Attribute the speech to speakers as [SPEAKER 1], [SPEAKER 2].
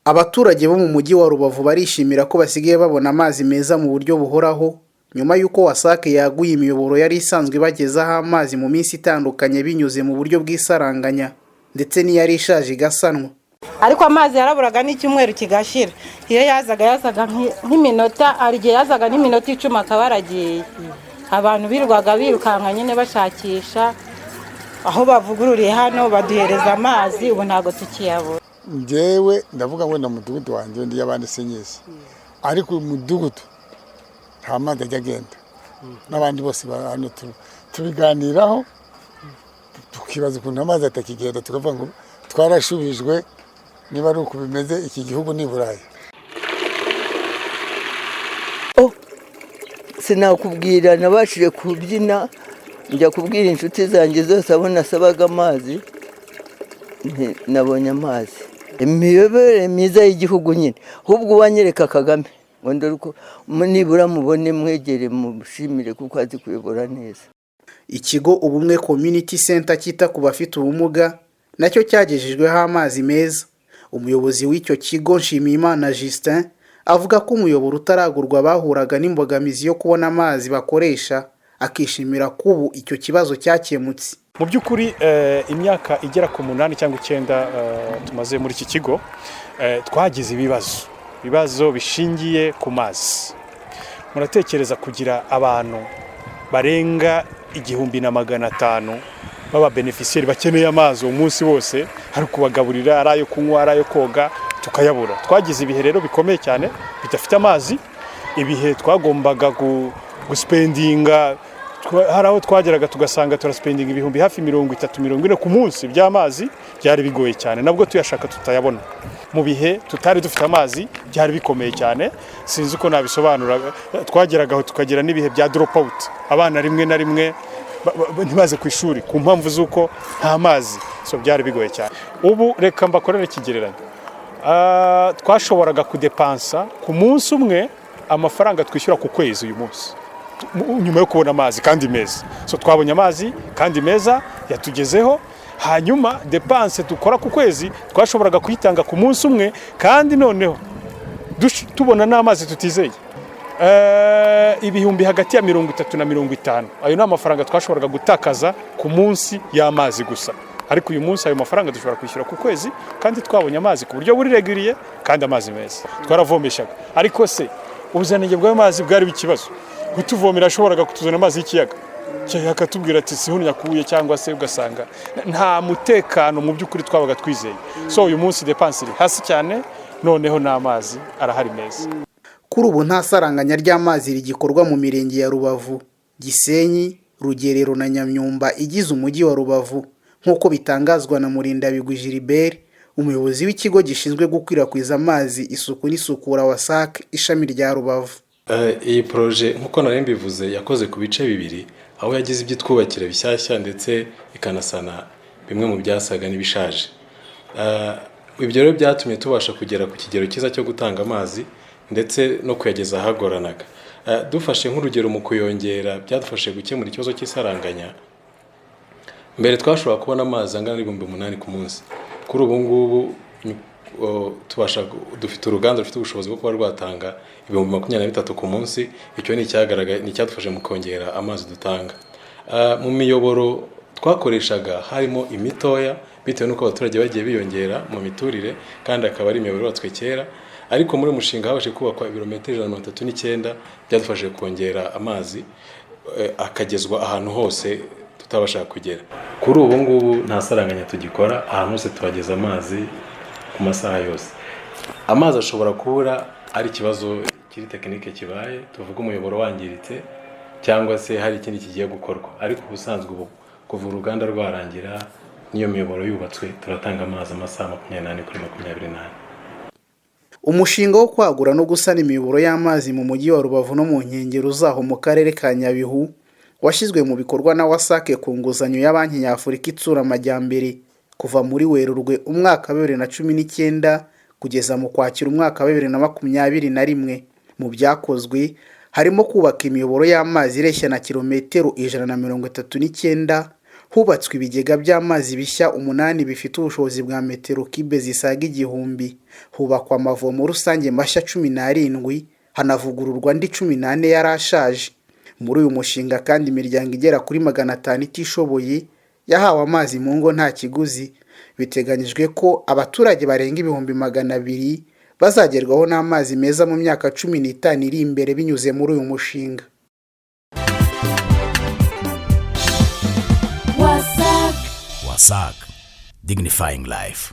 [SPEAKER 1] Abaturage bo mu mujyi wa Rubavu barishimira ko basigaye babona amazi meza mu buryo buhoraho nyuma y'uko WASAC yaguye imiyoboro yari isanzwe bagezaho amazi mu minsi itandukanye binyuze mu buryo bw'isaranganya ndetse n'iyari ishaje igasanwa.
[SPEAKER 2] Ariko amazi yaraburaga n'icyumweru kigashira. Iyo yazaga nk'iminota, arigiye yazaga n'iminota 10 akabaragiye. Abantu birwaga birukanka nyine bashakisha aho bavugururiye hano baduhereza amazi, ubu ntago tukiyabona.
[SPEAKER 3] Njyewe ndavuga ngo na mudugudu wanjye ndi yabandi senyezi. Ariko umudugudu nta mazi ajya agenda. N'abandi bose hano tubiganiraho tukibaza ukuntu amazi atakigenda, tukavuga ngo twarashubijwe niba ari uko bimeze iki gihugu ni Burayi.
[SPEAKER 4] Sinakubwira nabashije kubyina njya kubwira inshuti zanjye zose abo nasabaga amazi nabonye amazi. Imiyoboro myiza y'igihugu nyine ahubwo wanyereka Kagame ngo ndoriko nibura mubone mwegere mushimire kuko azi kuyobora neza.
[SPEAKER 1] Ikigo Ubumwe Community Center kita ku bafite ubumuga nacyo cyagejejweho amazi meza. Umuyobozi w'icyo kigo Nshimiyimana Justin avuga ko umuyoboro utaragurwa bahuraga n'imbogamizi yo kubona amazi bakoresha, akishimira kubu icyo kibazo cyakemutse.
[SPEAKER 5] Mu by'ukuri imyaka igera ku 8 cyangwa 9 tumaze muri iki kigo twagize ibibazo bishingiye ku mazi. Muratekereza kugira abantu barenga 1500 baba beneficiaire bakeneye amazi umunsi wose, hari kubagaburira, arayo kunywa, arayo koga, tukayabura. Twagize ibihe rero bikomeye cyane bidafite amazi, ibihe twagombaga guspendinga, haraho twageraga tugasanga turaspendinga ibihumbi hafi 30-40 ku munsi by'amazi, byari bigoye cyane, nabwo tuyashaka tutayabona. Mu bihe tutari dufite amazi byari bikomeye cyane, sinzi uko nabisobanura. Twageragaho tukagira n'ibihe bya drop out, abana rimwe na rimwe ntibaze ku ishuri ku mpamvu z'uko nta mazi, so byari bigoye cyane. Ubu reka mbakorere ikigereranyo. Twashoboraga kudepansa ku munsi umwe amafaranga twishyura ku kwezi uyu munsi nyuma yo kubona amazi kandi meza. So twabonye amazi kandi meza yatugezeho, hanyuma depanse dukora ku kwezi twashoboraga kuyitanga ku munsi umwe kandi noneho tubona n'amazi tutizeye. Ibihumbi hagati ya 30 na 50, ayo ni amafaranga twashoboraga gutakaza ku munsi y'amazi gusa. Ariko uyu munsi ayo mafaranga dushobora kwishyura ku kwezi kandi twabonye amazi ku buryo buri reguriye kandi amazi meza twaravomeshaga. Ariko se ubuzanenge bw'amazi bwari bikibazo, gutuvomera ashoboraga kutuzana amazi y'ikiyaga akatubwira ati siho nyakuye, cyangwa se ugasanga nta mutekano mu by'ukuri twabaga twizeye. So uyu munsi depanse iri hasi cyane, noneho n'amazi arahari meza.
[SPEAKER 1] Kuri ubu nta saranganya ry'amazi rigikorwa mu mirenge ya Rubavu, Gisenyi, Rugerero na Nyamyumba igize umujyi wa Rubavu, nk'uko bitangazwa na Murindabigwi Gilbert, umuyobozi w'ikigo gishinzwe gukwirakwiza amazi, isuku n'isukura WASAC ishami rya Rubavu.
[SPEAKER 6] Iyi proje nk'uko nari mbivuze yakoze ku bice bibiri, aho yagize ibyitwubakira bishyashya ndetse ikanasana bimwe mu byasaga n'ibishaje. Ibyo rero byatumye tubasha kugera ku kigero cyiza cyo gutanga amazi ndetse no kuyageza ahagoranaga. Dufashe nk'urugero mu kuyongera byadufashe gukemura ikibazo cy'isaranganya. Mbere twashobora kubona amazi angana n'8,000 ku munsi. Kuri ubu ngubu dufite uruganda rufite ubushobozi bwo kuba rwatanga 23,000 ku munsi. Icyo ni icyadufashe mu kongera amazi dutanga. Mu miyoboro twakoreshaga harimo imitoya bitewe n'uko abaturage bagiye biyongera mu miturire kandi akaba ari imiyoboro yubatswe kera. Ariko muri mushinga habashe kubakwa ibirometero 139 byadufashe kongera amazi akagezwa ahantu hose tutabasha kugera. Kuri ubu ngubu nta saranganya tugikora, ahantu hose turageza amazi ku masaha yose. Amazi ashobora kubura ari ikibazo kiri tekinike kibaye, tuvuga umuyoboro wangiritse cyangwa se hari ikindi kigiye gukorwa. Ariko ubusanzwe ubu kuva uruganda rwarangira niyo miyoboro yubatswe turatanga amazi amasaha 28 kuri 28.
[SPEAKER 1] Umushinga wo kwagura no gusana imiyoboro y'amazi mu mujyi wa Rubavu no mu nkengero zaho mu karere ka Nyabihu washyizwe mu bikorwa na WASAC ku nguzanyo ya Banki Nyafurika itsura amajyambere kuva muri Werurwe umwaka 2019 kugeza mu Kwakira umwaka 2021. Mu byakozwe harimo kubaka imiyoboro y'amazi ireshya na kilometero 139, hubatswe ibigega by'amazi bishya 8 bifite ubushobozi bwa metero kibe zisaga 1000, hubakwa amavomo rusange mashya 17, hanavugururwa andi 18 yari ashaje. Muri uyu mushinga kandi imiryango igera kuri 500 itishoboye yahawe amazi mu ngo nta kiguzi. Biteganyijwe ko abaturage barenga 200,000 bazagerwaho n'amazi meza mu myaka 15 iri imbere binyuze muri uyu mushinga.
[SPEAKER 7] WASAC, dignifying life.